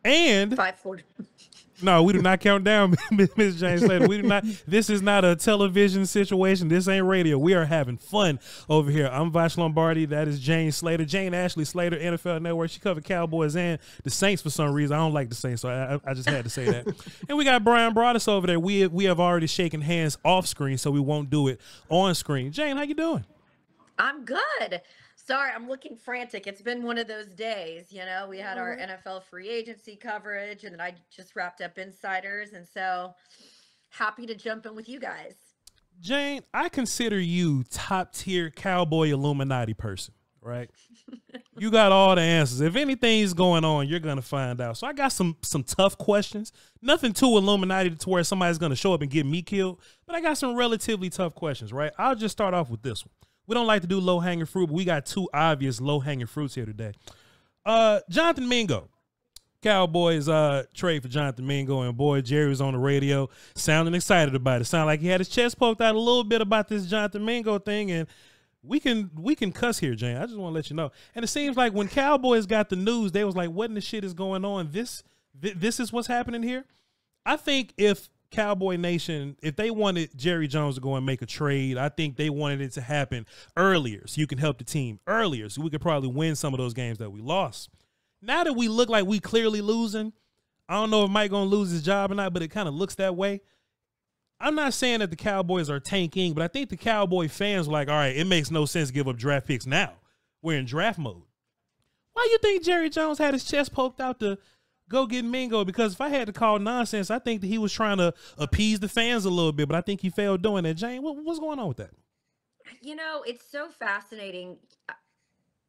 And 540. no, we do not count down, Ms. Jane Slater. We do not. This is not a television situation. This ain't radio. We are having fun over here. I'm Voch Lombardi. That is Jane Slater. Jane Ashley Slater, NFL Network. She covered Cowboys and the Saints for some reason. I don't like the Saints, so I just had to say that. And we got Bryan Broaddus over there. We have already shaken hands off screen, so we won't do it on screen. Jane, how you doing? I'm good. Sorry, I'm looking frantic. It's been one of those days, you know. We had our NFL free agency coverage, and then I just wrapped up Insiders, and so happy to jump in with you guys. Jane, I consider you top-tier Cowboy Illuminati person, right? You got all the answers. If anything's going on, you're going to find out. So I got some tough questions. Nothing too Illuminati to where somebody's going to show up and get me killed, but I got some relatively tough questions, right? I'll just start off with this one. We don't like to do low-hanging fruit, but we got two obvious low-hanging fruits here today. Jonathan Mingo. Cowboys trade for Jonathan Mingo, and boy, Jerry was on the radio sounding excited about it. Sounded like he had his chest poked out a little bit about this Jonathan Mingo thing, and we can cuss here, Jane. I just want to let you know. And it seems like when Cowboys got the news, they was like, what in the shit is going on? This is what's happening here? I think if Cowboy Nation, if they wanted Jerry Jones to go and make a trade, I think they wanted it to happen earlier so you can help the team earlier so we could probably win some of those games that we lost. Now that we look like we clearly losing, I don't know if Mike going to lose his job or not, but it kind of looks that way. I'm not saying that the Cowboys are tanking, but I think the Cowboy fans were like, all right, it makes no sense to give up draft picks now. We're in draft mode. Why you think Jerry Jones had his chest poked out to go get Mingo? Because if I had to call nonsense, I think that he was trying to appease the fans a little bit, but I think he failed doing that. Jane, what's going on with that? You know, it's so fascinating.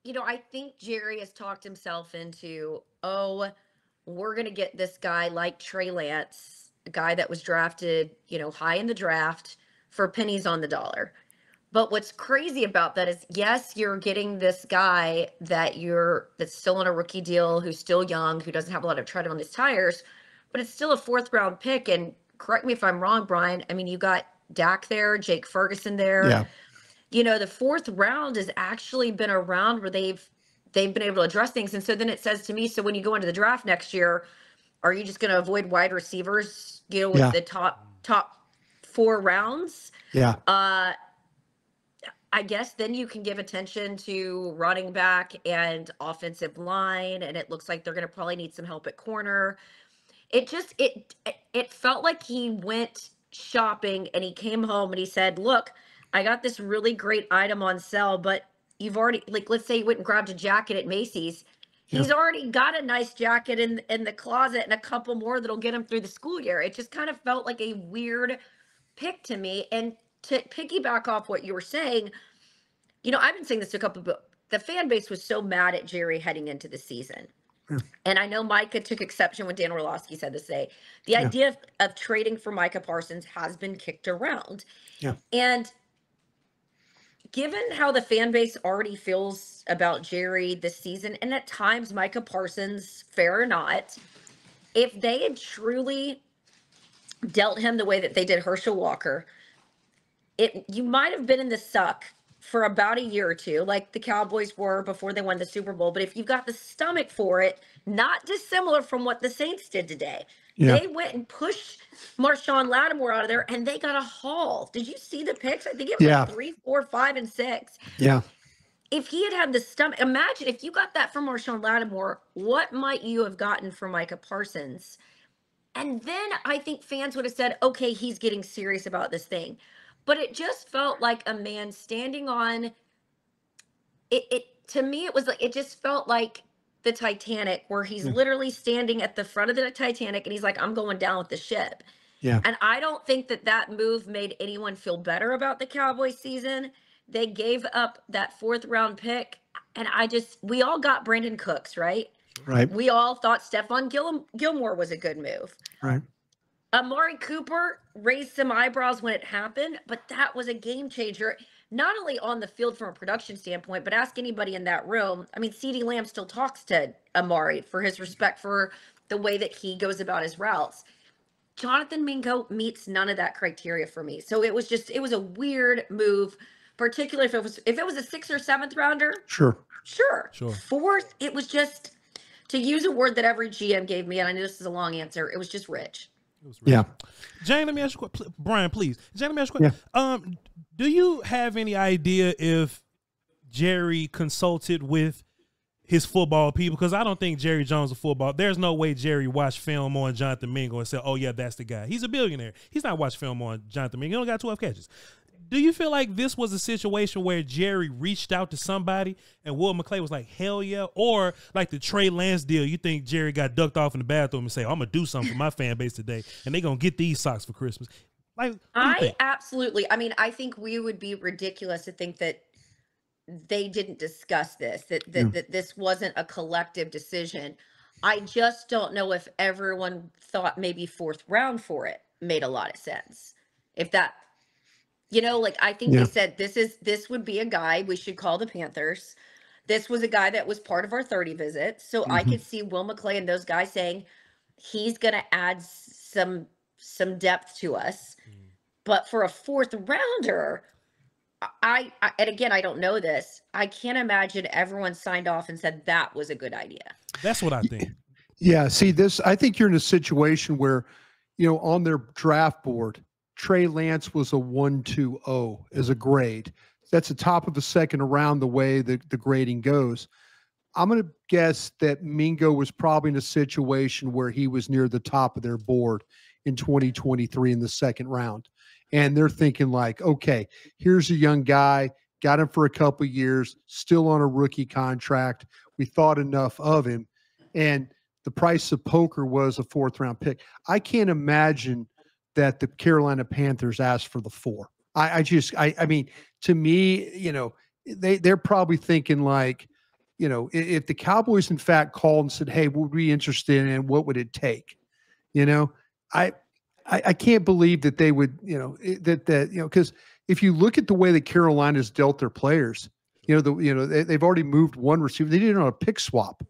You know, I think Jerry has talked himself into, oh, we're going to get this guy like Trey Lance, a guy that was drafted, you know, high in the draft for pennies on the dollar. But what's crazy about that is, yes, you're getting this guy that's still on a rookie deal, who's still young, who doesn't have a lot of tread on his tires, but it's still a 4th round pick. And correct me if I'm wrong, Brian. I mean, you got Dak there, Jake Ferguson there. Yeah. You know, the 4th round has actually been a round where they've been able to address things. And so then it says to me, so when you go into the draft next year, are you just going to avoid wide receivers, you know, with the top 4 rounds? Yeah. I guess then you can give attention to running back and offensive line, and it looks like they're going to probably need some help at corner. It felt like he went shopping and he came home and he said, look, I got this really great item on sale, but you've already, like, let's say he went and grabbed a jacket at Macy's. He's already got a nice jacket in the closet and a couple more that'll get him through the school year. It just kind of felt like a weird pick to me. And to piggyback off what you were saying, you know, I've been saying this to a couple of, the fan base was so mad at Jerry heading into the season. And I know Micah took exception when Dan Orlovsky said this today. The idea of trading for Micah Parsons has been kicked around. Yeah. And given how the fan base already feels about Jerry this season, and at times Micah Parsons, fair or not, if they had truly dealt him the way that they did Herschel Walker, you might have been in the suck for about a year or two, like the Cowboys were before they won the Super Bowl. But if you've got the stomach for it, not dissimilar from what the Saints did today, they went and pushed Marshawn Lattimore out of there, and they got a haul. Did you see the picks? I think it was like 3, 4, 5, and 6. Yeah. If he had the stomach, imagine if you got that from Marshawn Lattimore, what might you have gotten from Micah Parsons? And then I think fans would have said, okay, he's getting serious about this thing. But it just felt like a man standing on it. To me, it was like, it just felt like the Titanic, where he's literally standing at the front of the Titanic and he's like, I'm going down with the ship. Yeah. And I don't think that move made anyone feel better about the Cowboys season. They gave up that 4th round pick. And we all got Brandon Cooks, right? Right. We all thought Stephon Gilmore was a good move. Right. Amari Cooper raised some eyebrows when it happened, but that was a game changer, not only on the field from a production standpoint, but ask anybody in that room. I mean, CeeDee Lamb still talks to Amari for his respect for the way that he goes about his routes. Jonathan Mingo meets none of that criteria for me. So it was a weird move, particularly if it was a 6th or 7th rounder. Sure. 4th, it was just, To use a word that every GM gave me, and I know this is a long answer, it was just rich. Yeah. Jane, let me ask you a question. Brian, please. Jane, let me ask you a question. Yeah. Do you have any idea if Jerry consulted with his football people? Because I don't think Jerry Jones is a football. There's no way Jerry watched film on Jonathan Mingo and said, oh, yeah, that's the guy. He's a billionaire. He's not watched film on Jonathan Mingo. He only got 12 catches. Do you feel like this was a situation where Jerry reached out to somebody and Will McClay was like, hell yeah? Or like the Trey Lance deal, you think Jerry got ducked off in the bathroom and say, I'm going to do something for my fan base today, and they're going to get these socks for Christmas? Like, absolutely. I mean, I think we would be ridiculous to think that they didn't discuss this, that this wasn't a collective decision. I just don't know if everyone thought maybe 4th round for it made a lot of sense. If that, you know, like, I think they said, this would be a guy we should call the Panthers. This was a guy that was part of our 30 visit. So I could see Will McClay and those guys saying he's going to add some depth to us. But for a 4th rounder, and again, I don't know this, I can't imagine everyone signed off and said that was a good idea. That's what I think. Yeah. See, I think you're in a situation where, you know, on their draft board, Trey Lance was a 1-2-0 as a grade. That's the top of the 2nd round, the way the grading goes. I'm going to guess that Mingo was probably in a situation where he was near the top of their board in 2023 in the 2nd round. And they're thinking like, okay, here's a young guy, got him for a couple of years, still on a rookie contract. We thought enough of him. And the price of poker was a 4th round pick. I can't imagine that the Carolina Panthers asked for the 4. I mean, to me, you know, they're probably thinking like, you know, if the Cowboys in fact called and said, hey, would we be interested in, what would it take? You know, I can't believe that they would, you know, that you know, because if you look at the way that Carolina's dealt their players, you know, they've already moved one receiver. They did it on a pick swap.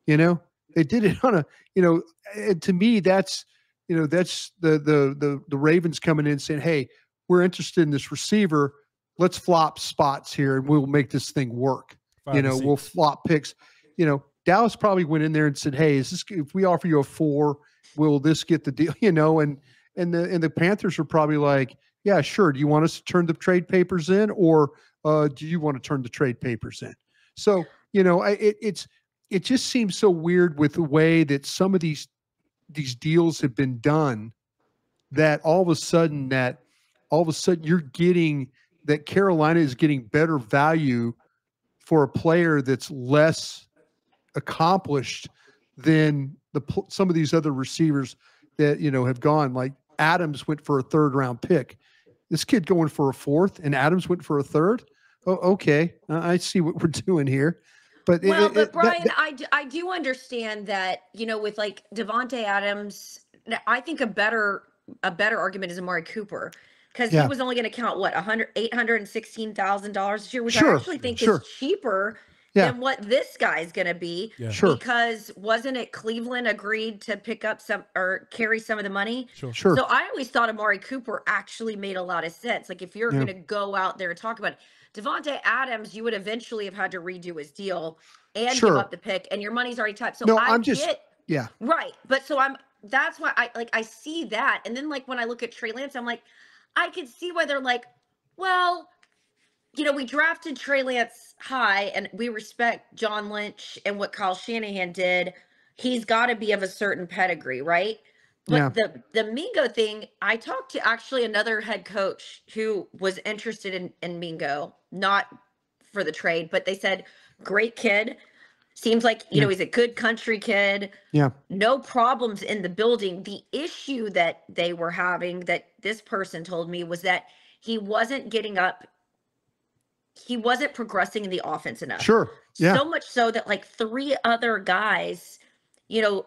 You know, they did it on a, you know, and to me, that's, you know, that's the Ravens coming in saying, hey, we're interested in this receiver. Let's flop spots here and we'll make this thing work. You know, we'll flop picks. You know, Dallas probably went in there and said, hey, if we offer you a 4, will this get the deal? You know, and the Panthers are probably like, yeah, sure. Do you want us to turn the trade papers in, or do you want to turn the trade papers in? So, you know, it just seems so weird with the way that some of these deals have been done, that all of a sudden you're getting that Carolina is getting better value for a player that's less accomplished than some of these other receivers that, you know, have gone. Like Adams went for a 3rd round pick. This kid going for a 4th, and Adams went for a 3rd. Oh, okay. I see what we're doing here. But Brian, I do understand that, you know, with like Devontae Adams, I think a better argument is Amari Cooper, because he was only going to count what $816,000 this year, which I actually think is cheaper than what this guy's going to be. Yeah. Because wasn't it Cleveland agreed to pick up some or carry some of the money? Sure. So I always thought Amari Cooper actually made a lot of sense. Like if you're going to go out there and talk about it, Devontae Adams, you would eventually have had to redo his deal and give up the pick, and your money's already tied. So right. But so that's why I see that. And then like when I look at Trey Lance, I'm like, I could see why they're like, well, you know, we drafted Trey Lance high and we respect John Lynch and what Kyle Shanahan did. He's got to be of a certain pedigree, right? But the Mingo thing, I talked to actually another head coach who was interested in Mingo, not for the trade, but they said, great kid. Seems like, you know, he's a good country kid. Yeah. No problems in the building. The issue that they were having, that this person told me, was that he wasn't getting up. He wasn't progressing in the offense enough. Sure. Yeah. So much so that like 3 other guys, you know,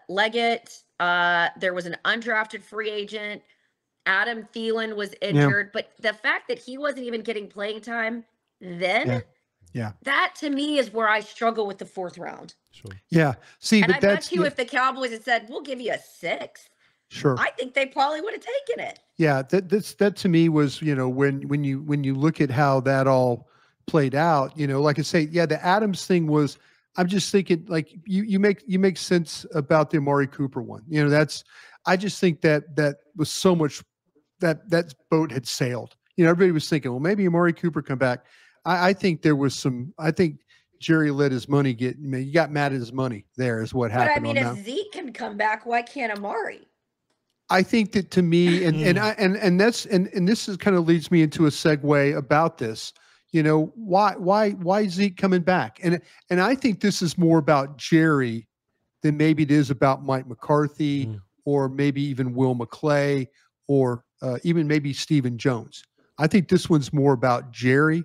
Leggett, there was an undrafted free agent. Adam Thielen was injured. But the fact that he wasn't even getting playing time then, that to me is where I struggle with the 4th round. Sure. Yeah. See, and but I bet you if the Cowboys had said, we'll give you a 6th, sure, I think they probably would have taken it. Yeah, that to me was, you know, when you look at how that all played out, you know, like I say, the Adams thing was, I'm just thinking like you make sense about the Amari Cooper one. You know, I just think that was so much that boat had sailed. You know, everybody was thinking, well, maybe Amari Cooper come back. I think there was I think Jerry let his money he got mad at his money. There is what happened. But I mean, if Zeke can come back, why can't Amari? I think that to me, and this is kind of leads me into a segue about this. You know, why Zeke coming back? And I think this is more about Jerry than maybe it is about Mike McCarthy or maybe even Will McClay or even maybe Stephen Jones. I think this one's more about Jerry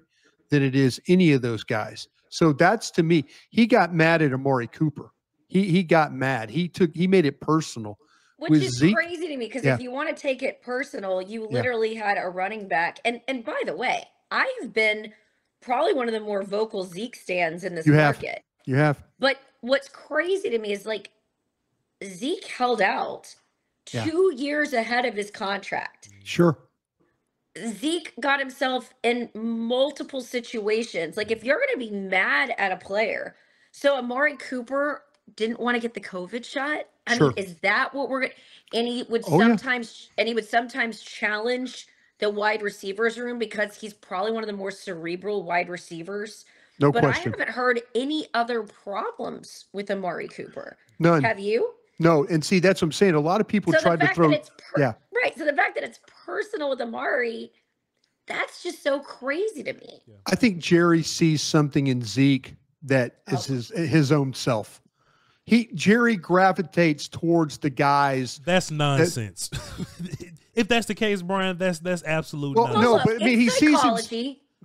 than it is any of those guys. So that's, to me, he got mad at Amari Cooper. He got mad. He made it personal. Which is Zeke, crazy to me, because if you want to take it personal, you literally had a running back. And by the way, I've been probably one of the more vocal Zeke stands in this market. You have. But what's crazy to me is, like, Zeke held out 2 years ahead of his contract. Sure. Zeke got himself in multiple situations. Like, if you're going to be mad at a player, so Amari Cooper didn't want to get the COVID shot. I mean, is that what we're going to, and he would sometimes challenge the wide receivers room because he's probably one of the more cerebral wide receivers. No but question. I haven't heard any other problems with Amari Cooper. None. Have you? No. And see, that's what I'm saying. A lot of people tried to throw. Right. So the fact that it's personal with Amari, that's just so crazy to me. Yeah. I think Jerry sees something in Zeke that is his own self. Jerry gravitates towards the guys. That's nonsense. If that's the case, Brian, that's absolute nonsense. No, but I mean, he sees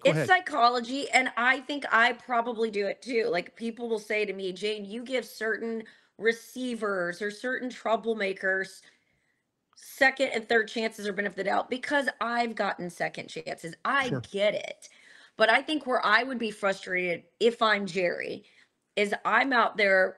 it's psychology, and I think I probably do it too. Like, people will say to me, Jane, you give certain receivers or certain troublemakers second and third chances or benefit of the doubt because I've gotten second chances. I get it. But I think where I would be frustrated if I'm Jerry is I'm out there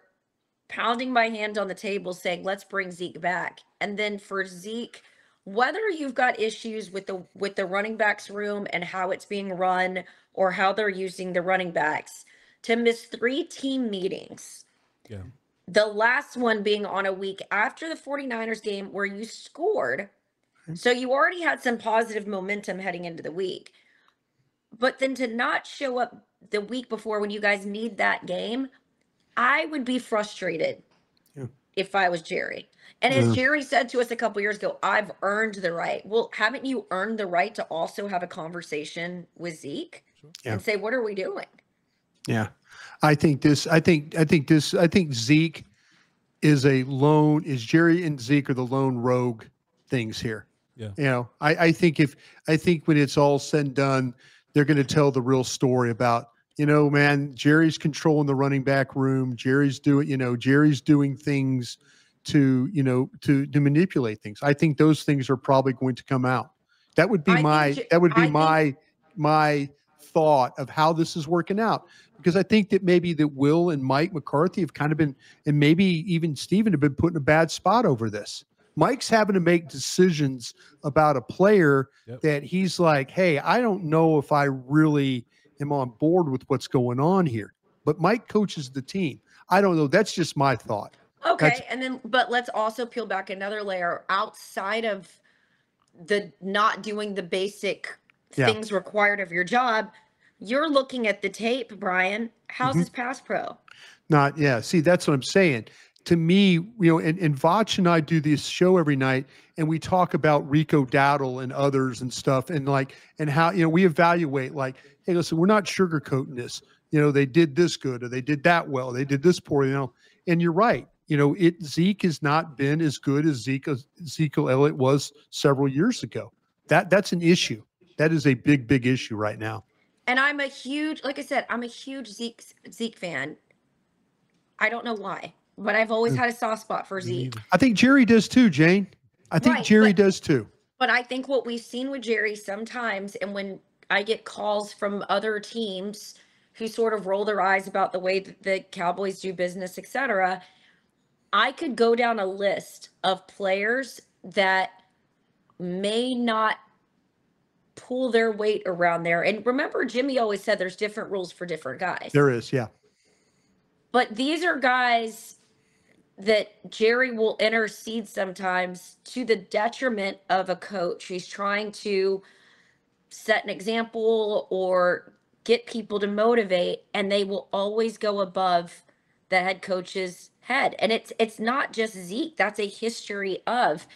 pounding my hand on the table saying, let's bring Zeke back. And then for Zeke, whether you've got issues with the running backs room and how it's being run or how they're using the running backs, to miss 3 team meetings. Yeah. The last one being on a week after the 49ers game where you scored. So you already had some positive momentum heading into the week. But then to not show up the week before when you guys need that game, I would be frustrated if I was Jerry. And as Jerry said to us a couple years ago, I've earned the right. Well, haven't you earned the right to also have a conversation with Zeke and say, what are we doing? Yeah. I think Zeke is is Jerry and Zeke are the lone rogue things here. Yeah. You know, I think when it's all said and done, they're going to tell the real story about, you know, man, Jerry's controlling the running back room. Jerry's doing things to manipulate things. I think those things are probably going to come out. That would be my thought of how this is working out, because I think that maybe that Will and Mike McCarthy have kind of been, and maybe even Steven have been put in a bad spot over this. Mike's having to make decisions about a player that he's like, hey, I don't know if I really am on board with what's going on here. But Mike coaches the team. I don't know. That's just my thought. Okay. But let's also peel back another layer outside of the not doing the basic things required of your job. You're looking at the tape, Brian. How's his pass pro? See, that's what I'm saying. To me, you know, and Voch and I do this show every night, and we talk about Rico Dowdle and others and stuff, and how, you know, we evaluate, like, hey, listen, we're not sugarcoating this. You know, they did this good, or they did that well, they did this poor, you know. And you're right. You know, Zeke has not been as good as Ezekiel Elliott was several years ago. That's an issue. That is a big issue right now. And I'm a huge Zeke fan. I don't know why, but I've always had a soft spot for Zeke. I think Jerry does too, Jane. I think Jerry does too. But I think what we've seen with Jerry sometimes, and when I get calls from other teams who sort of roll their eyes about the way that the Cowboys do business, etc., I could go down a list of players that may not pull their weight around there. And remember, Jimmy always said there's different rules for different guys. There is, yeah. But these are guys that Jerry will intercede sometimes to the detriment of a coach. He's trying to set an example or get people to motivate, and they will always go above the head coach's head. And it's not just Zeke, that's a history of.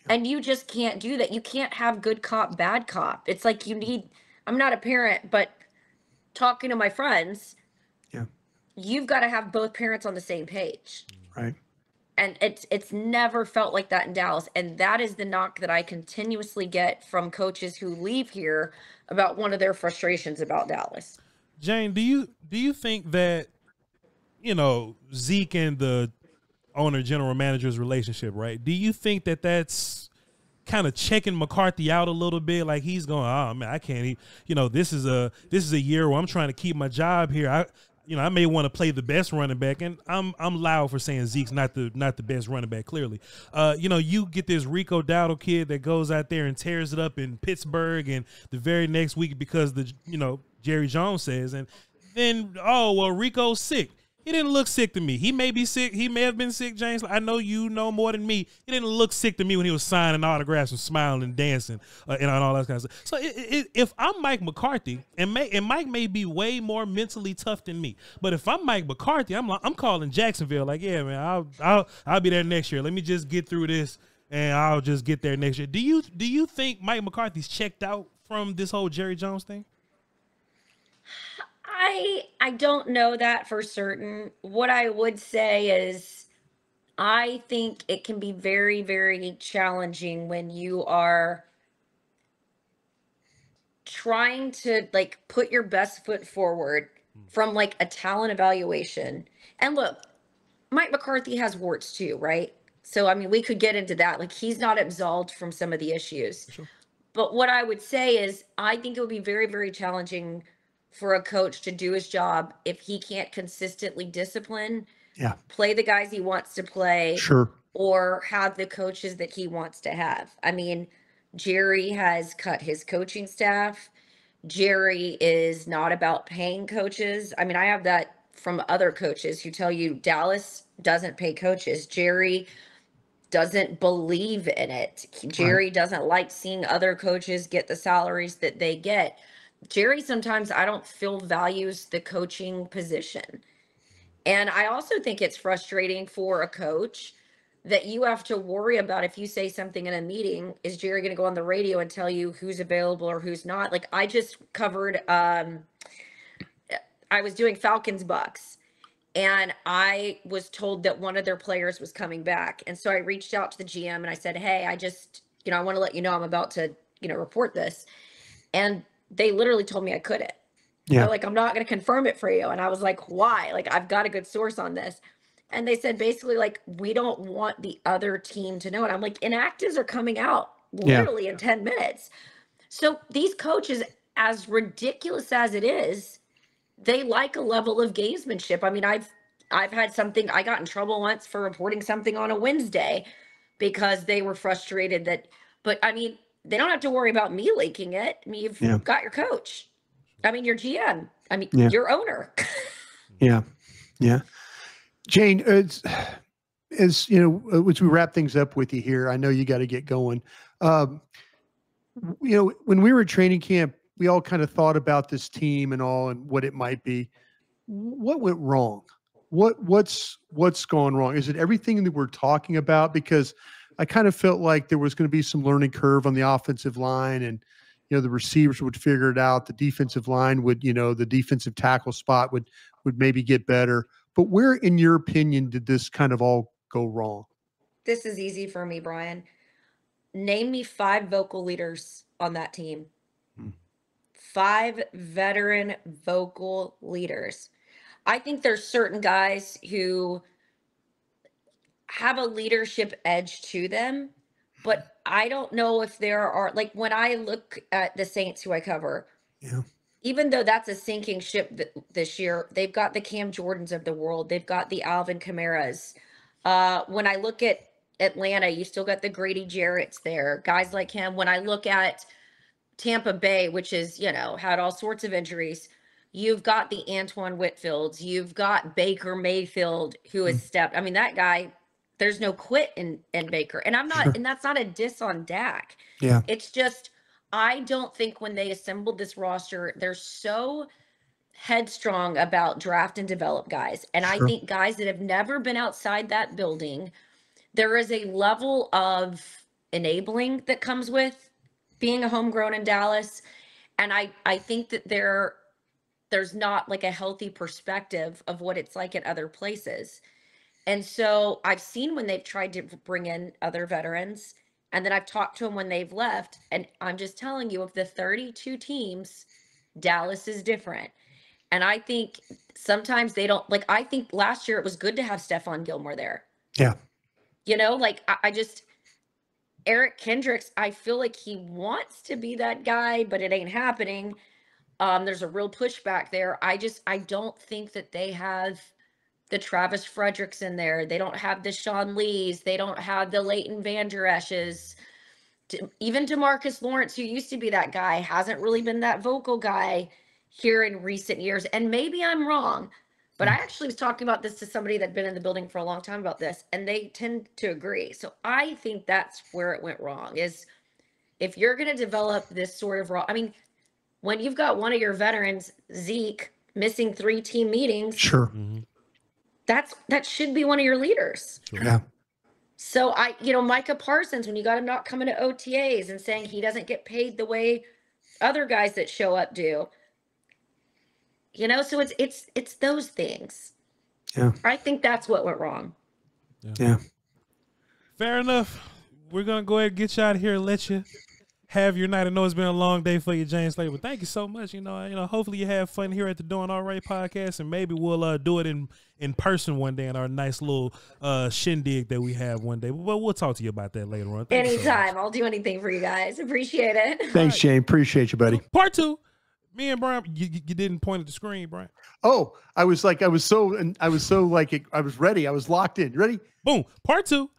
And you just can't do that. You can't have good cop, bad cop. It's like you need, I'm not a parent, but talking to my friends, Yeah. you've got to have both parents on the same page. Right. And it's never felt like that in Dallas. And that is the knock that I continuously get from coaches who leave here about one of their frustrations about Dallas. Jane, do you think that, you know, Zeke and the owner general manager's relationship, right? Do you think that that's kind of checking McCarthy out a little bit? Like he's going, oh man, I can't, you know, this is a year where I'm trying to keep my job here. I may want to play the best running back, and I'm loud for saying Zeke's not the best running back. Clearly, you know, you get this Rico Dowdle kid that goes out there and tears it up in Pittsburgh, and the very next week because Jerry Jones says, and then Rico's sick. He didn't look sick to me. He may be sick. He may have been sick, James. I know you know more than me. He didn't look sick to me when he was signing autographs and smiling and dancing and all that kind of stuff. So if I'm Mike McCarthy, and Mike may be way more mentally tough than me, but if I'm Mike McCarthy, I'm calling Jacksonville like, yeah, man, I'll be there next year. Let me just get through this, and I'll just get there next year. Do you think Mike McCarthy's checked out from this whole Jerry Jones thing? I don't know that for certain. What I would say is I think it can be very, very challenging when you are trying to like put your best foot forward from like a talent evaluation. And look, Mike McCarthy has warts too, right? So, I mean, we could get into that. Like he's not absolved from some of the issues. Sure. But what I would say is I think it would be very, very challenging for a coach to do his job if he can't consistently discipline, play the guys he wants to play, sure, or have the coaches that he wants to have. I mean, Jerry has cut his coaching staff. Jerry is not about paying coaches. I mean, I have that from other coaches who tell you Dallas doesn't pay coaches. Jerry doesn't believe in it. Jerry doesn't like seeing other coaches get the salaries that they get. Jerry sometimes I don't feel values the coaching position. And I also think it's frustrating for a coach that you have to worry about if you say something in a meeting, is Jerry going to go on the radio and tell you who's available or who's not? Like I just covered, I was doing Falcons Bucks, and I was told that one of their players was coming back. And so I reached out to the GM and I said, hey, I just, I want to let you know I'm about to, report this. And they literally told me I couldn't. Yeah. They're like, I'm not going to confirm it for you. And I was like, why? Like, I've got a good source on this. And they said, basically, like, we don't want the other team to know it. I'm like, inactives are coming out literally in 10 minutes. So these coaches, as ridiculous as it is, they like a level of gamesmanship. I mean, I've had something, I got in trouble once for reporting something on a Wednesday because they were frustrated that, but I mean, they don't have to worry about me leaking it. I mean, you've got your coach. I mean, your GM. I mean, your owner. Yeah. Jane, as we wrap things up with you here, I know you got to get going. When we were at training camp, we all kind of thought about this team and all and what it might be. What went wrong? What's gone wrong? Is it everything that we're talking about? Because I kind of felt like there was going to be some learning curve on the offensive line, and the receivers would figure it out. The defensive line would, the defensive tackle spot would maybe get better. But where, in your opinion, did this kind of all go wrong? This is easy for me, Brian. Name me 5 vocal leaders on that team. 5 veteran vocal leaders. I think there's certain guys who have a leadership edge to them, but I don't know if there are, like when I look at the Saints who I cover, even though that's a sinking ship this year, they've got the Cam Jordans of the world. They've got the Alvin Kamaras. When I look at Atlanta, you still got the Grady Jarretts there, guys like him. When I look at Tampa Bay, which is, had all sorts of injuries, You've got the Antoine Whitfields. You've got Baker Mayfield, who has stepped. I mean, that guy, there's no quit in Baker. And I'm not, and that's not a diss on Dak. Yeah. It's just, I don't think when they assembled this roster, they're so headstrong about draft and develop guys. And I think guys that have never been outside that building, there is a level of enabling that comes with being a homegrown in Dallas. And I think that there's not like a healthy perspective of what it's like at other places. And so I've seen when they've tried to bring in other veterans, and then I've talked to them when they've left. And I'm just telling you, of the 32 teams, Dallas is different. And I think sometimes they don't, like, I think last year it was good to have Stephon Gilmore there. Yeah. You know, like I just, Eric Kendricks, I feel like he wants to be that guy, but it ain't happening. There's a real pushback there. I don't think that they have the Travis Fredericks in there. They don't have the Sean Lees. They don't have the Leighton Vander Esch's. Even DeMarcus Lawrence, who used to be that guy, hasn't really been that vocal guy here in recent years. And maybe I'm wrong, but I actually was talking about this to somebody that'd been in the building for a long time about this, and they tend to agree. So I think that's where it went wrong, is if you're going to develop this sort of raw, I mean, when you've got one of your veterans, Zeke, missing 3 team meetings, that should be one of your leaders. Yeah. So Micah Parsons, when you got him not coming to OTAs and saying he doesn't get paid the way other guys that show up do, so it's those things. Yeah. I think that's what went wrong. Yeah. Fair enough. We're gonna go ahead and get you out of here and let you have your night. I know it's been a long day for you, James Slater, but thank you so much. Hopefully you have fun here at the Doing All Right podcast, and maybe we'll do it in person one day in our nice little shindig that we have one day. But we'll talk to you about that later on. Anytime. I'll do anything for you guys. Appreciate it. Thanks, Shane. Appreciate you, buddy. Part 2. Me and Brian, you didn't point at the screen, Brian. Oh, I was ready. I was locked in. Ready? Boom. Part 2.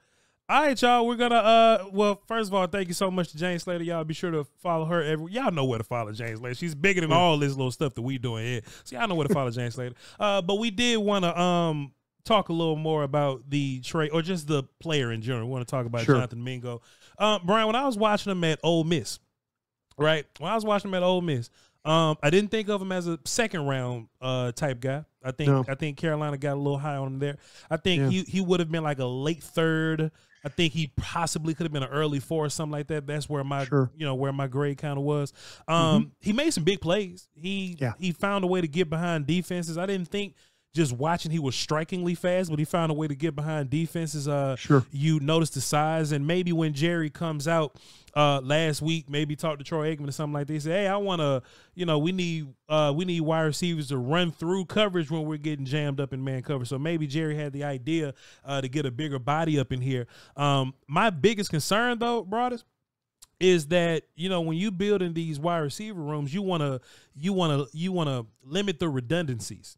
All right, y'all. We're gonna well, first of all, thank you so much to Jane Slater. Y'all be sure to follow her y'all know where to follow Jane Slater. She's bigger than all this little stuff that we doing here. So y'all know where to follow Jane Slater. But we did want to talk a little more about the trade, or just the player in general. We want to talk about Jonathan Mingo. Brian, when I was watching him at Ole Miss, right? When I was watching him at Ole Miss, I didn't think of him as a second round type guy. I think Carolina got a little high on him there. I think he would have been like a late third. I think he possibly could have been an early 4 or something like that. That's where my where my grade kind of was. He made some big plays. He found a way to get behind defenses. I didn't think just watching he was strikingly fast, but he found a way to get behind defenses. You notice the size, and maybe when Jerry comes out last week, maybe talk to Troy Aikman or something like this. Say, hey, I want to, we need wide receivers to run through coverage when we're getting jammed up in man coverage. So maybe Jerry had the idea to get a bigger body up in here. My biggest concern, though, Broaddus, is that when you build in these wide receiver rooms, you want to limit the redundancies.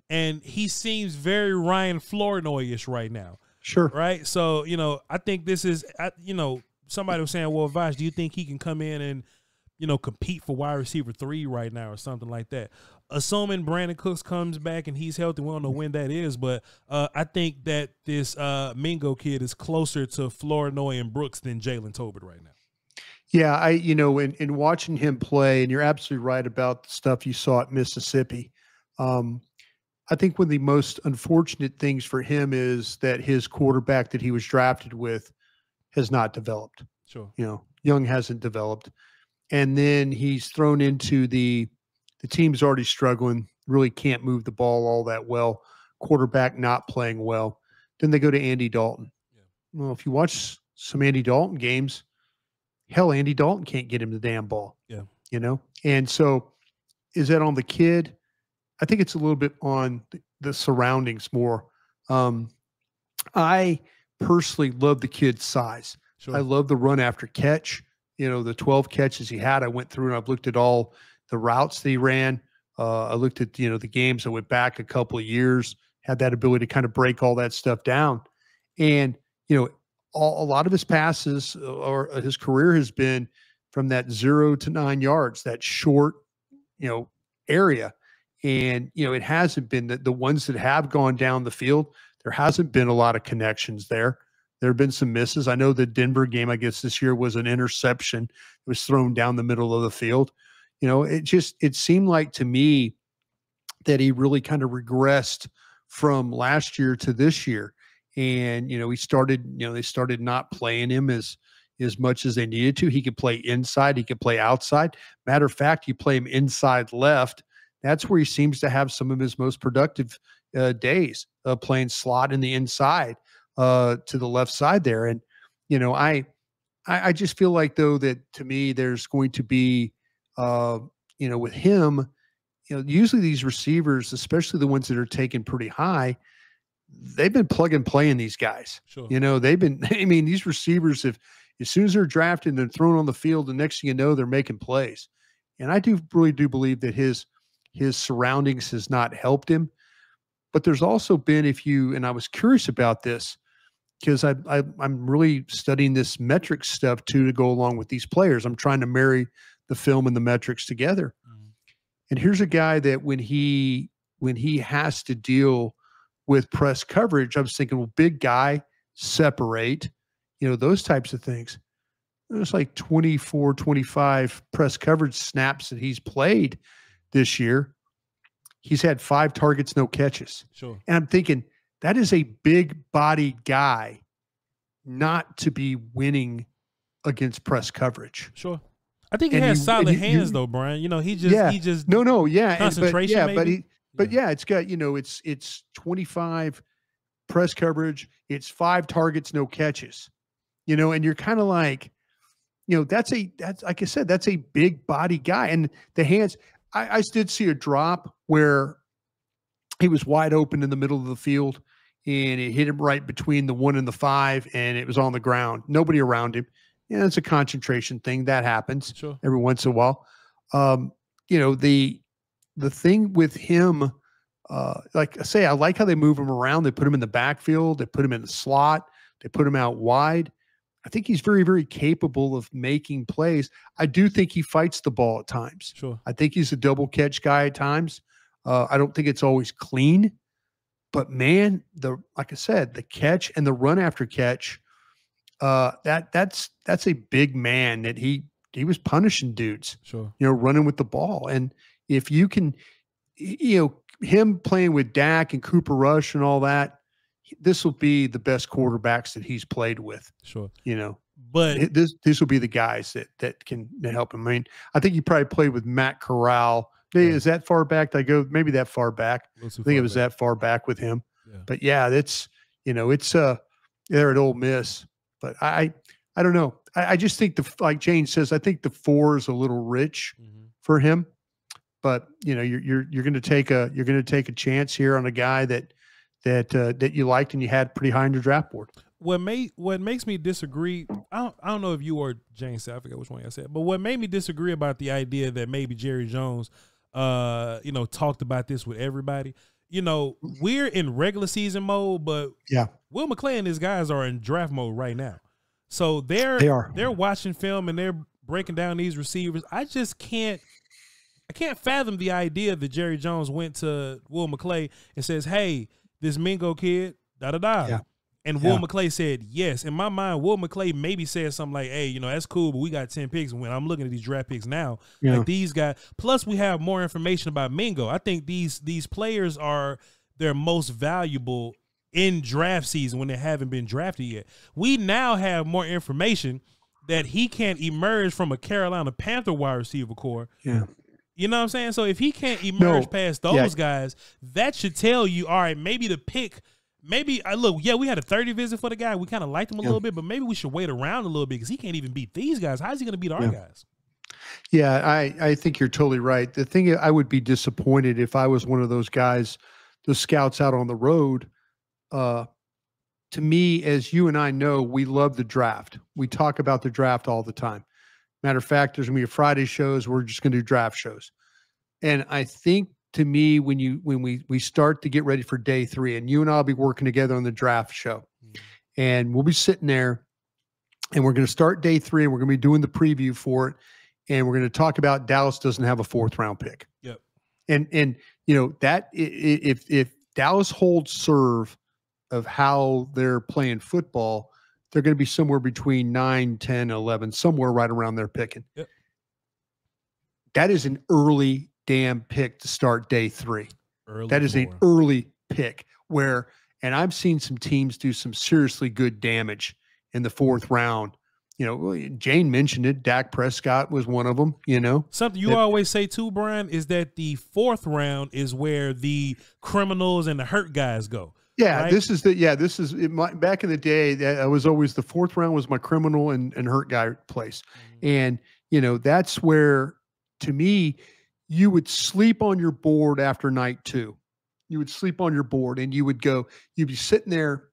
And he seems very Ryan Flournoy-ish right now. Sure. Right. So, I think this is, somebody was saying, well, Voch, do you think he can come in and, compete for wide receiver 3 right now or something like that? Assuming Brandon Cooks comes back and he's healthy, we don't know when that is, but I think that this Mingo kid is closer to Flournoy and Brooks than Jalen Tolbert right now. Yeah, in watching him play, and you're absolutely right about the stuff you saw at Mississippi. I think one of the most unfortunate things for him is that his quarterback that he was drafted with has not developed. Sure. Young hasn't developed. And then he's thrown into the team's already struggling, really can't move the ball all that well, quarterback not playing well. Then they go to Andy Dalton. Yeah. Well, if you watch some Andy Dalton games, hell, Andy Dalton can't get him the damn ball. Yeah. And so is that on the kid? I think it's a little bit on the surroundings more. I personally love the kid's size. Sure. I love the run after catch. The 12 catches he had. I went through and I've looked at all the routes that he ran. I looked at the games that went back a couple of years. Had that ability to kind of break all that stuff down. And a lot of his passes or his career has been from that 0 to 9 yards. That short, area. And, it hasn't been the ones that have gone down the field. There hasn't been a lot of connections there. There have been some misses. I know the Denver game, I guess this year was an interception. It was thrown down the middle of the field. It seemed like to me that he really kind of regressed from last year to this year. And, he started, they started not playing him as much as they needed to. He could play inside. He could play outside. Matter of fact, you play him inside left. That's where he seems to have some of his most productive days, playing slot in the inside to the left side there. And, I just feel like, though, that to me, there's going to be, with him, usually these receivers, especially the ones that are taken pretty high, they've been plug and playing these guys. Sure. They've been, these receivers have, as soon as they're drafted and they're thrown on the field, the next thing you know, they're making plays. And I really do believe that his surroundings has not helped him. But there's also been, and I was curious about this because I'm really studying this metrics stuff too, to go along with these players. I'm trying to marry the film and the metrics together. Mm-hmm. And here's a guy that when he has to deal with press coverage, I was thinking, well, big guy, separate, those types of things. There's like 24, 25 press coverage snaps that he's played this year. He's had 5 targets, no catches. Sure. And I'm thinking that is a big bodied guy not to be winning against press coverage. Sure. I think he has solid hands though, Brian. He just concentration. It's got, it's 25 press coverage. It's 5 targets, no catches, and you're kind of like, that's like I said, that's a big body guy. And the hands, I did see a drop where he was wide open in the middle of the field and it hit him right between the 1 and the 5 and it was on the ground. Nobody around him. Yeah, it's a concentration thing that happens every once in a while. The thing with him, like I say, I like how they move him around. They put him in the backfield. They put him in the slot. They put him out wide. I think he's very, very capable of making plays. I do think he fights the ball at times. Sure. I think he's a double catch guy at times. I don't think it's always clean, but man, like I said, the catch and the run after catch, that's a big man that he was punishing dudes, running with the ball. And if you can, him playing with Dak and Cooper Rush and all that, this will be the best quarterbacks that he's played with. Sure. But this will be the guys that can help him. I mean, I think he probably played with Matt Corral. Is that far back? Did I go maybe that far back? I think it was that far back with him. Yeah. But yeah, it's they're at Ole Miss. But I don't know. I just think like Jane says, I think the 4 is a little rich for him. But you're going to take a chance here on a guy that you liked and you had pretty high on your draft board. What makes me disagree, I don't know if you or Jane said, I forget which one I said, but what made me disagree about the idea that maybe Jerry Jones, talked about this with everybody. We're in regular season mode, but Will McClay and his guys are in draft mode right now. So they're watching film and they're breaking down these receivers. I can't fathom the idea that Jerry Jones went to Will McClay and says, "Hey, this Mingo kid, da-da-da." Yeah. And Will McClay said yes. In my mind, Will McClay maybe said something like, "Hey, that's cool, but we got 10 picks. And when I'm looking at these draft picks now, like these guys, plus we have more information about Mingo. I think these players are their most valuable in draft season when they haven't been drafted yet. We now have more information that he can't emerge from a Carolina Panther wide receiver core. Yeah. You know what I'm saying? So if he can't emerge past those guys, that should tell you, all right, maybe the pick, we had a 30 visit for the guy. We kind of liked him a little bit, but maybe we should wait around a little bit because he can't even beat these guys. How's he going to beat our guys? Yeah, I think you're totally right. The thing, I would be disappointed if I was one of those guys, the scouts out on the road. To me, as you and I know, we love the draft. We talk about the draft all the time. Matter of fact, there's going to be a Friday shows. We're just going to do draft shows. And I think to me, when we start to get ready for day 3, and you and I'll be working together on the draft show, and we'll be sitting there and we're going to start day 3 and we're going to be doing the preview for it. And we're going to talk about Dallas doesn't have a 4th round pick. Yep. And that if Dallas holds serve of how they're playing football, they're going to be somewhere between 9, 10, 11, somewhere right around there picking. Yep. That is an early damn pick to start day 3. That is an early pick and I've seen some teams do some seriously good damage in the 4th round. Jane mentioned it. Dak Prescott was one of them, Something you always say too, Brian, is that the 4th round is where the criminals and the hurt guys go. Yeah, right? this is back in the day, I was always the 4th round was my criminal and hurt guy place. And, that's where, to me, you would sleep on your board after night 2. You would sleep on your board and you'd be sitting there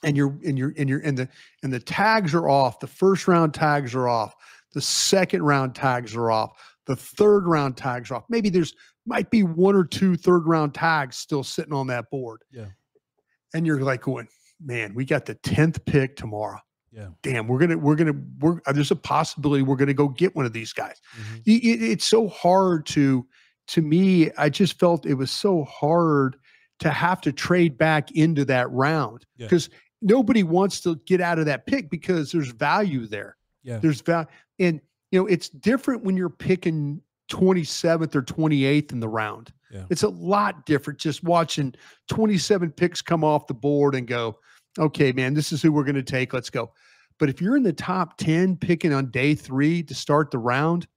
and the tags are off. The 1st round tags are off. The 2nd round tags are off. The 3rd round tags are off. Maybe might be 1 or 2 3rd round tags still sitting on that board. Yeah. And you're like going, man, we got the 10th pick tomorrow. Yeah. Damn, there's a possibility we're going to go get one of these guys. Mm-hmm. It's so hard to me, I just felt it was so hard to have to trade back into that round because nobody wants to get out of that pick because there's value there. Yeah. There's value. And, it's different when you're picking 27th or 28th in the round. Yeah. It's a lot different just watching 27 picks come off the board and go, okay, man, this is who we're going to take. Let's go. But if you're in the top 10 picking on day 3 to start the round,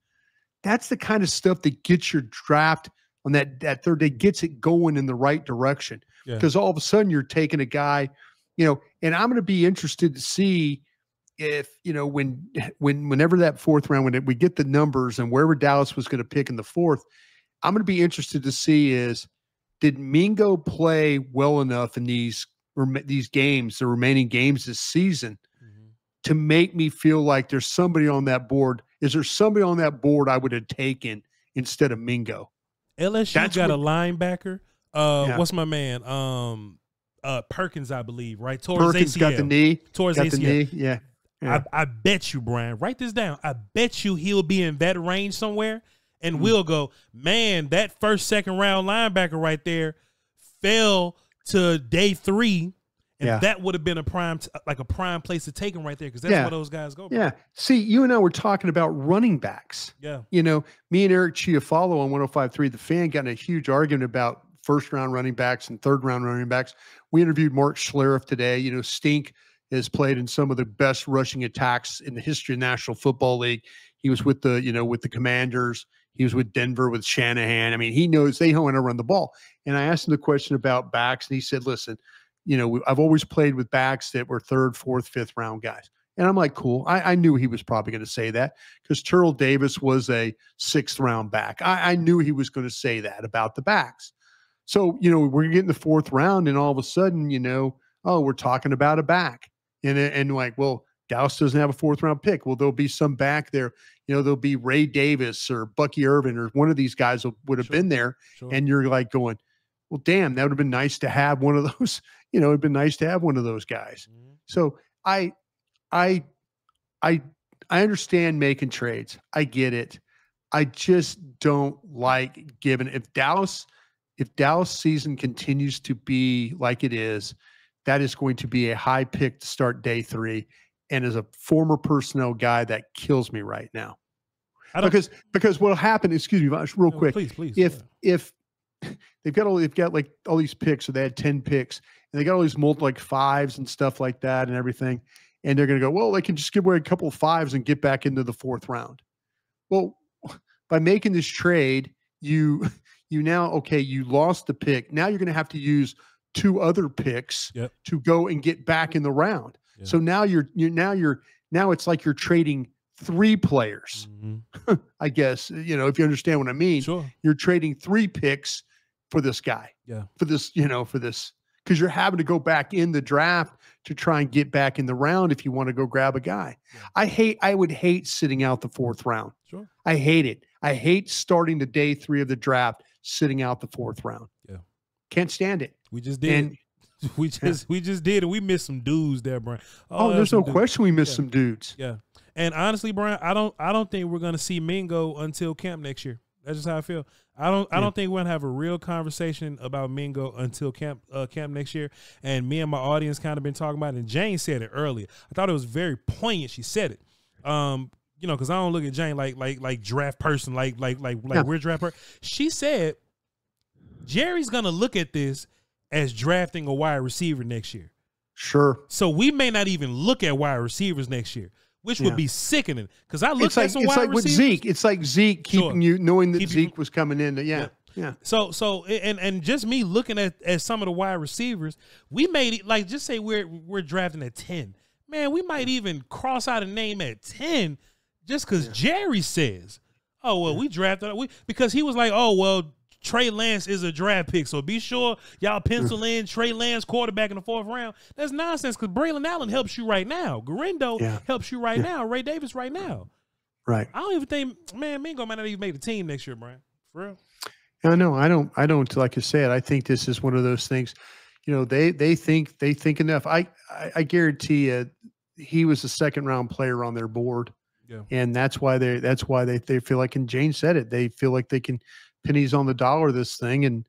that's the kind of stuff that gets your draft on that 3rd day, gets it going in the right direction. Because all of a sudden you're taking a guy, and I'm going to be interested to see if, whenever that 4th round, when we get the numbers and wherever Dallas was going to pick in the 4th, I'm going to be interested to see did Mingo play well enough in these games, the remaining games this season, to make me feel like there's somebody on that board. Is there somebody on that board I would have taken instead of Mingo? LSU got a linebacker. What's my man? Perkins, I believe, right? Perkins ACL. Got the knee. Towards got ACL. The knee. Yeah. I bet you, Brian, write this down. I bet you he'll be in that range somewhere, and we'll go, man, that 1st, 2nd round linebacker right there fell to day 3. And that would have been a prime place to take him right there because that's where those guys go. Bro. Yeah. See, you and I were talking about running backs. Yeah. Me and Eric Chiafalo on 105.3 The Fan got in a huge argument about 1st round running backs and 3rd round running backs. We interviewed Mark Schlereth today. Stink has played in some of the best rushing attacks in the history of the National Football League. He was with the Commanders. He was with Denver with Shanahan. I mean, he knows they want to run the ball. And I asked him the question about backs, and he said, listen, I've always played with backs that were 3rd, 4th, 5th round guys. And I'm like, cool. I knew he was probably going to say that because Terrell Davis was a 6th round back. I knew he was going to say that about the backs. So, we're getting the 4th round and all of a sudden, we're talking about a back. And like, well, Dallas doesn't have a 4th round pick. Well, there'll be some back there. There'll be Ray Davis or Bucky Irvin or one of these guys would have been there. Sure. And you're like going, well, damn, that would have been nice to have one of those. It'd been nice to have one of those guys. Mm-hmm. So I understand making trades. I get it. I just don't like giving. If Dallas season continues to be like it is, that is going to be a high pick to start day 3. And as a former personnel guy, that kills me right now. Because what'll happen, excuse me, Voch, real quick. Please. If they've got like all these picks, so they had 10 picks, and they got all these multiple 5s and stuff like that and everything. And they're going to go, well, they can just give away a couple of 5s and get back into the 4th round. Well, by making this trade, you lost the pick. Now you're going to have to use 2 other picks to go and get back in the round. Yep. So now now it's like you're trading 3 players. Mm-hmm. I guess, if you understand what I mean. Sure. You're trading 3 picks for this guy. Yeah. For this, because you're having to go back in the draft to try and get back in the round if you want to go grab a guy. Yeah. I would hate sitting out the 4th round. Sure. I hate it. I hate starting the day 3 of the draft, sitting out the 4th round. Yeah. Can't stand it. We just did. We just did, and we missed some dudes there, Brian. There's no question we missed some dudes. Yeah. And honestly, Brian, I don't think we're going to see Mingo until camp next year. That's just how I feel. I don't think we're gonna have a real conversation about Mingo until camp next year. And me and my audience kind of been talking about it. And Jane said it earlier. I thought it was very poignant. She said it. You know, because I don't look at Jane like draft person, like we're draft person. She said Jerry's gonna look at this as drafting a wide receiver next year. Sure. So we may not even look at wide receivers next year, which would be sickening. Because I looked at some wide receivers. With Zeke. It's like Zeke keeping you knowing that Zeke was coming in. Yeah. So and just me looking at some of the wide receivers, we made it like just say we're drafting at 10. Man, we might even cross out a name at 10 just because Jerry says, "Oh well, we drafted because he was like, oh well." Trey Lance is a draft pick, so be sure y'all pencil in Trey Lance quarterback in the 4th round. That's nonsense because Braylon Allen helps you right now. Garendo helps you right now. Ray Davis right now. Right. I don't even think, man, Mingo might not even make the team next year, Brian. For real. I know. I don't. Like I said, I think this is one of those things. You know, they think enough. I guarantee you, he was a 2nd round player on their board, and that's why they feel like. And Jane said it. They feel like they can. Pennies on the dollar this thing, and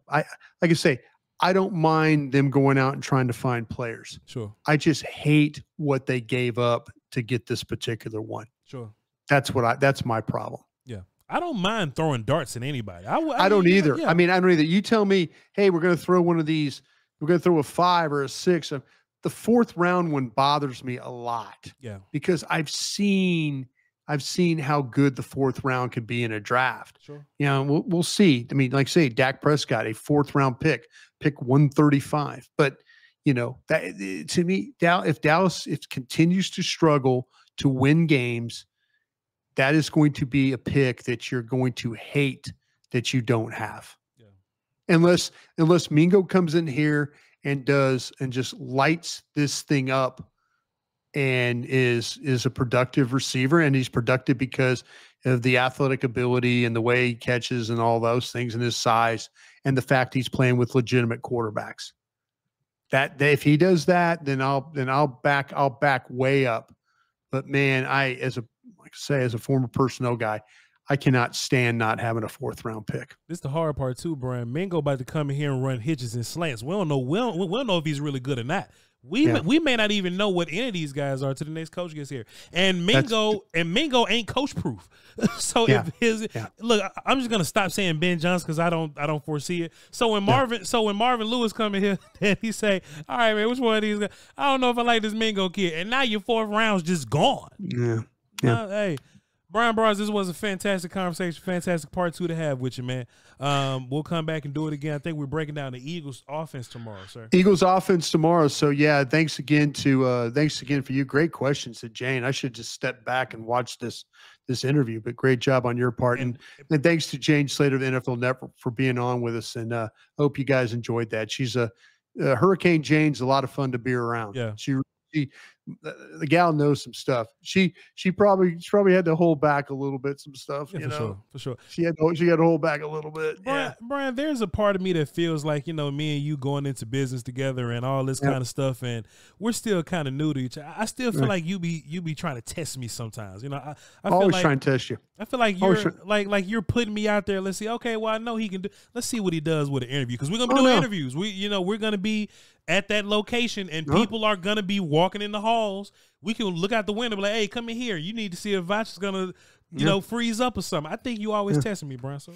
I like I say, I don't mind them going out and trying to find players. Sure. I just hate what they gave up to get this particular one. Sure. That's my problem. Yeah. I don't mind throwing darts at anybody. I don't either. Yeah. I mean, I don't either. You tell me, hey, we're going to throw one of these. We're going to throw a 5 or a 6. The 4th round one bothers me a lot. Yeah. Because I've seen how good the 4th round could be in a draft. Sure. You know, we'll see. I mean, like say Dak Prescott, a 4th round pick 135. But you know, that to me, if Dallas continues to struggle to win games, that is going to be a pick that you're going to hate that you don't have. Yeah. Unless Mingo comes in here and just lights this thing up and is a productive receiver, and he's productive because of the athletic ability and the way he catches and all those things and his size and the fact he's playing with legitimate quarterbacks. That if he does that, then I'll back way up. But man, as a former personnel guy, I cannot stand not having a 4th round pick. This is the hard part too, Brian. Mingo about to come in here and run hitches and slants. We don't know if he's really good or not. We may not even know what any of these guys are till the next coach gets here. And Mingo ain't coach proof. So look, I'm just gonna stop saying Ben Johnson because I don't foresee it. So when Marvin Lewis come in here and he say, all right, man, which one of these guys? I don't know if I like this Mingo kid. And now your 4th round's just gone. Yeah. Hey, Bryan Broaddus, this was a fantastic conversation, fantastic part 2 to have with you, man. We'll come back and do it again. I think we're breaking down the Eagles offense tomorrow, sir. Eagles offense tomorrow. So yeah, thanks again for you. Great questions to Jane. I should just step back and watch this interview, but great job on your part. And thanks to Jane Slater of the NFL Network for being on with us. And hope you guys enjoyed that. She's Hurricane Jane's a lot of fun to be around. Yeah. The gal knows some stuff. She probably had to hold back a little bit some stuff. Yeah, for sure. She had to hold back a little bit. Brian, there's a part of me that feels like, you know, me and you going into business together and all this kind of stuff, and we're still kind of new to each other. I still feel like you be trying to test me sometimes. You know, I feel always like, trying to test you. I feel like you're like you're putting me out there. Let's see. Okay, well, I know he can do. Let's see what he does with an interview, because we're gonna be doing interviews. We're gonna be at that location, and people are gonna be walking in the halls. We can look out the window, and be like, "Hey, come in here. You need to see if Voch is gonna, you know, freeze up or something." I think you always testing me, Brian. So,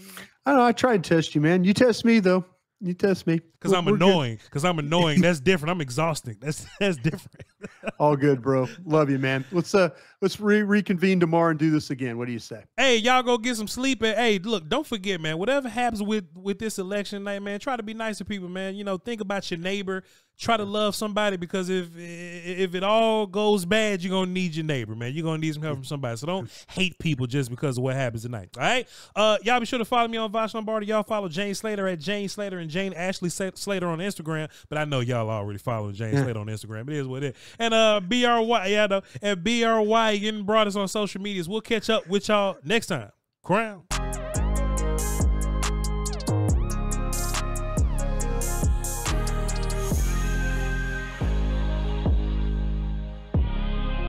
I don't know. I try to test you, man. You test me though. You test me because I'm annoying. Because I'm annoying. That's different. I'm exhausting. That's different. All good, bro. Love you, man. Let's reconvene tomorrow and do this again. What do you say? Hey, y'all go get some sleep. And hey, look, don't forget, man. Whatever happens with this election night, man, try to be nice to people, man. You know, think about your neighbor. Try to love somebody, because if it all goes bad, you're gonna need your neighbor, man. You're gonna need some help from somebody. So don't hate people just because of what happens tonight. All right. Y'all be sure to follow me on Voch Lombardi. Y'all follow Jane Slater at Jane Slater and Jane Ashley Slater on Instagram. But I know y'all already following Jane Slater on Instagram. It is what it is. And BRY, and BRY getting Broaddus on social medias. We'll catch up with y'all next time. Crown.